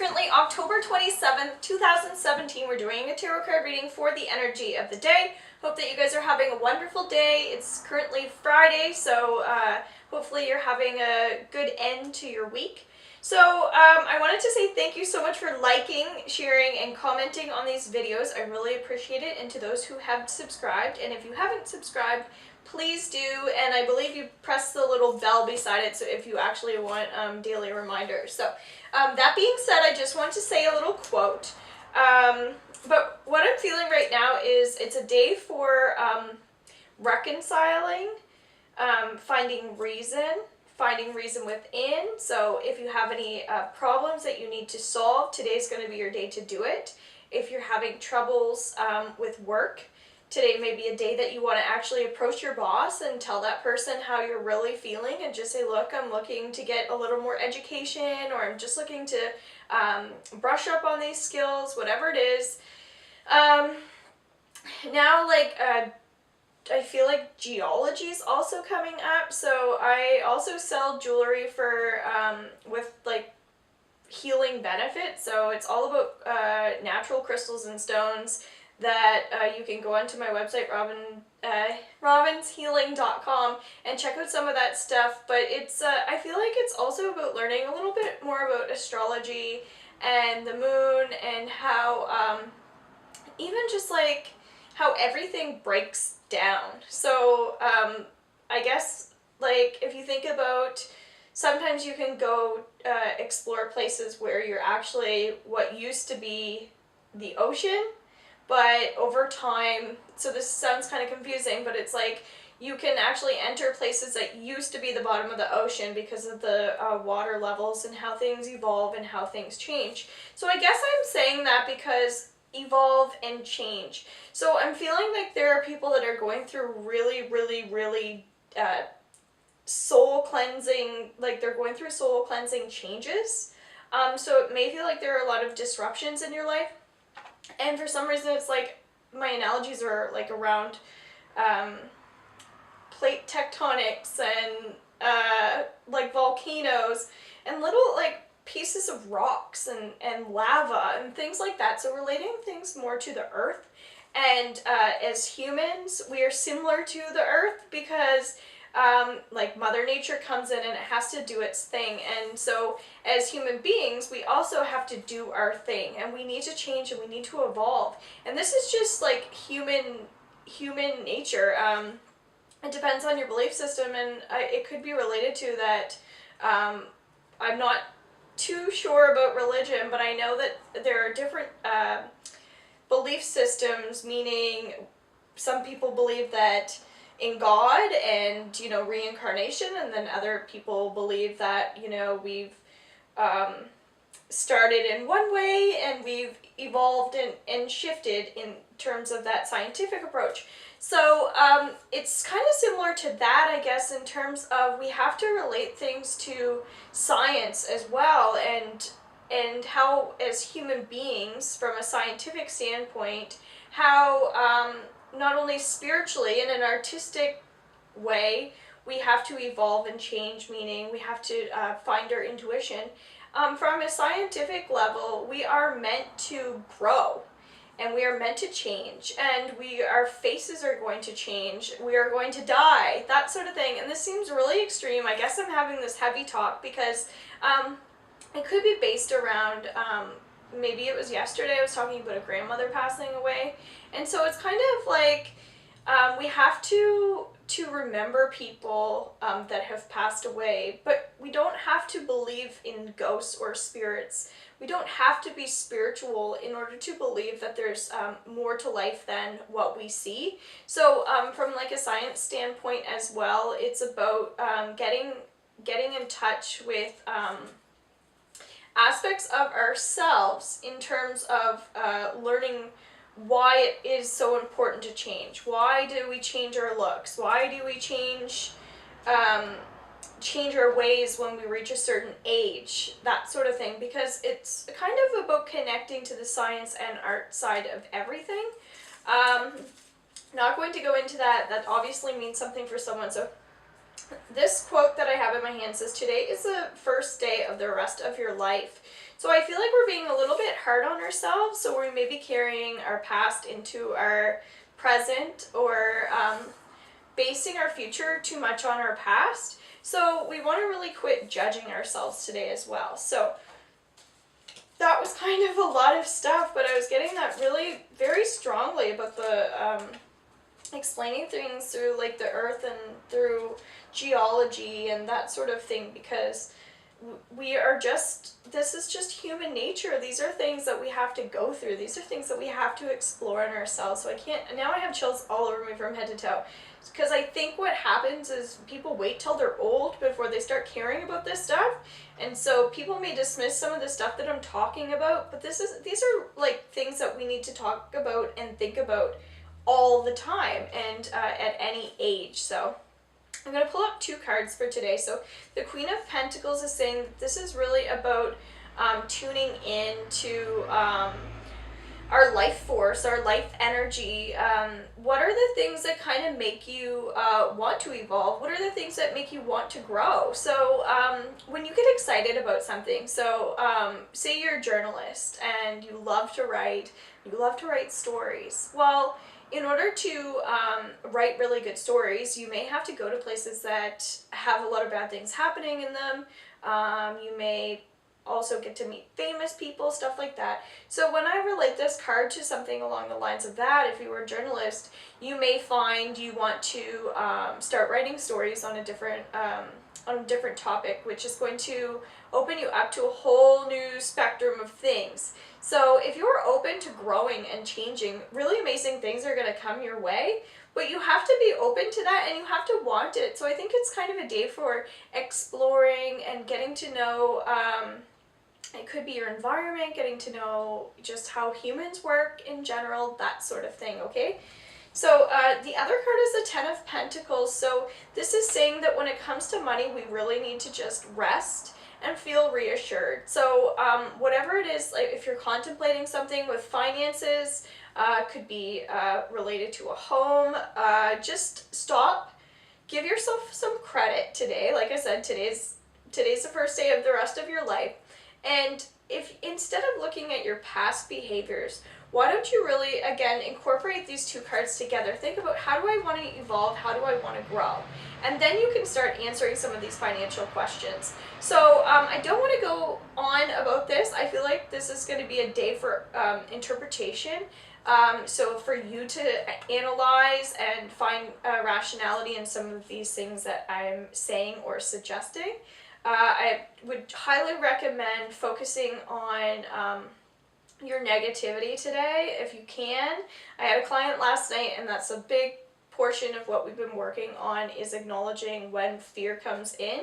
currently October 27th, 2017. We're doing a tarot card reading for the energy of the day. Hope that you guys are having a wonderful day. It's currently Friday, so hopefully you're having a good end to your week. So I wanted to say thank you so much for liking, sharing, and commenting on these videos. I really appreciate it. And to those who have subscribed, and if you haven't subscribed, please do. And I believe you press the little bell beside it, so if you actually want daily reminders. So that being said, I just want to say a little quote. But what I'm feeling right now is it's a day for reconciling, finding reason within. So if you have any problems that you need to solve, today's going to be your day to do it. If you're having troubles with work, today may be a day that you want to actually approach your boss and tell that person how you're really feeling and just say, look, I'm looking to get a little more education, or I'm just looking to brush up on these skills, whatever it is. Now, I feel like geology is also coming up, so I also sell jewelry for with like healing benefits. So it's all about natural crystals and stones that you can go onto my website, robinshealing.com, and check out some of that stuff. But it's I feel like it's also about learning a little bit more about astrology and the moon, and how even just like how everything breaks down. So I guess like if you think about, sometimes you can go explore places where you're actually what used to be the ocean, but over time, so this sounds kind of confusing, but it's like you can actually enter places that used to be the bottom of the ocean because of the water levels and how things evolve and how things change. So I guess I'm saying that because evolve and change. So I'm feeling like there are people that are going through really soul cleansing, like they're going through soul cleansing changes. So it may feel like there are a lot of disruptions in your life. And for some reason it's like my analogies are like around plate tectonics and like volcanoes and little like pieces of rocks and lava and things like that. So relating things more to the earth. And as humans, we are similar to the earth because like Mother Nature comes in and it has to do its thing. And so as human beings, we also have to do our thing, and we need to change and we need to evolve. And this is just like human nature. It depends on your belief system, and it could be related to that. I'm not too sure about religion, but I know that there are different belief systems, meaning some people believe that in God and, you know, reincarnation, and then other people believe that, you know, we've started in one way and we've evolved and shifted in terms of that scientific approach. So it's kind of similar to that, I guess, in terms of we have to relate things to science as well, and how as human beings, from a scientific standpoint, how not only spiritually in an artistic way, we have to evolve and change, meaning we have to find our intuition. From a scientific level, we are meant to grow, and we are meant to change, and our faces are going to change, we are going to die, that sort of thing. And this seems really extreme. I guess I'm having this heavy talk because it could be based around, maybe it was yesterday I was talking about a grandmother passing away, and so it's kind of like we have to remember people that have passed away, but we don't have to believe in ghosts or spirits. We don't have to be spiritual in order to believe that there's more to life than what we see. So from like a science standpoint as well, it's about getting in touch with aspects of ourselves in terms of learning why it is so important to change. Why do we change our looks? Why do we change our ways when we reach a certain age? That sort of thing, because it's kind of about connecting to the science and art side of everything. Not going to go into that. That obviously means something for someone. So this quote that I have in my my hand says today is the first day of the rest of your life. So I feel like we're being a little bit hard on ourselves, so we may be carrying our past into our present, or basing our future too much on our past. So we want to really quit judging ourselves today as well. So that was kind of a lot of stuff, but I was getting that really very strongly about the explaining things through like the earth and through geology and that sort of thing, because we are just, this is just human nature. These are things that we have to go through. These are things that we have to explore in ourselves. So I can't, now I have chills all over me from head to toe, because I think what happens is people wait till they're old before they start caring about this stuff. And so people may dismiss some of the stuff that I'm talking about, but these are like things that we need to talk about and think about all the time, and at any age. So I'm going to pull up 2 cards for today. So the Queen of Pentacles is saying that this is really about tuning in to our life force, our life energy. What are the things that kind of make you want to evolve? What are the things that make you want to grow? So when you get excited about something, so say you're a journalist and you love to write stories. Well, in order to write really good stories, you may have to go to places that have a lot of bad things happening in them. You may also get to meet famous people, stuff like that. So when I relate this card to something along the lines of that, if you were a journalist, you may find you want to start writing stories on a different topic, which is going to open you up to a whole new spectrum of things. So if you're open to growing and changing, really amazing things are going to come your way, but you have to be open to that and you have to want it. So I think it's kind of a day for exploring and getting to know, it could be your environment, getting to know just how humans work in general, that sort of thing, okay? So the other card is the Ten of Pentacles. So this is saying that when it comes to money, we really need to just rest and feel reassured. So whatever it is, like if you're contemplating something with finances, could be related to a home, just stop, give yourself some credit today. Like I said, today's the first day of the rest of your life. And if instead of looking at your past behaviors, why don't you really, again, incorporate these 2 cards together? Think about, how do I want to evolve? How do I want to grow? And then you can start answering some of these financial questions. So I don't want to go on about this. I feel like this is going to be a day for interpretation. So for you to analyze and find rationality in some of these things that I'm saying or suggesting. I would highly recommend focusing on your negativity today if you can. I had a client last night, and that's a big portion of what we've been working on, is acknowledging when fear comes in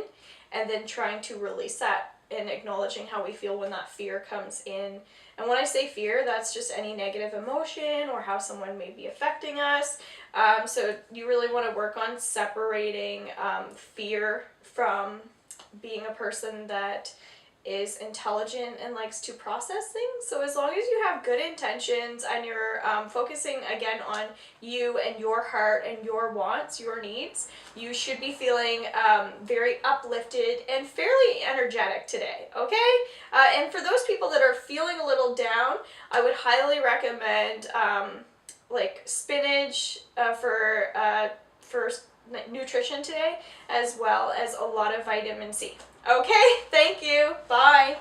and then trying to release that, and acknowledging how we feel when that fear comes in. And when I say fear, that's just any negative emotion or how someone may be affecting us. So you really want to work on separating fear from being a person that is intelligent and likes to process things. So as long as you have good intentions and you're focusing again on you and your heart and your wants, your needs, you should be feeling very uplifted and fairly energetic today, okay? And for those people that are feeling a little down, I would highly recommend like spinach for nutrition today, as well as a lot of vitamin C. Okay, thank you. Bye.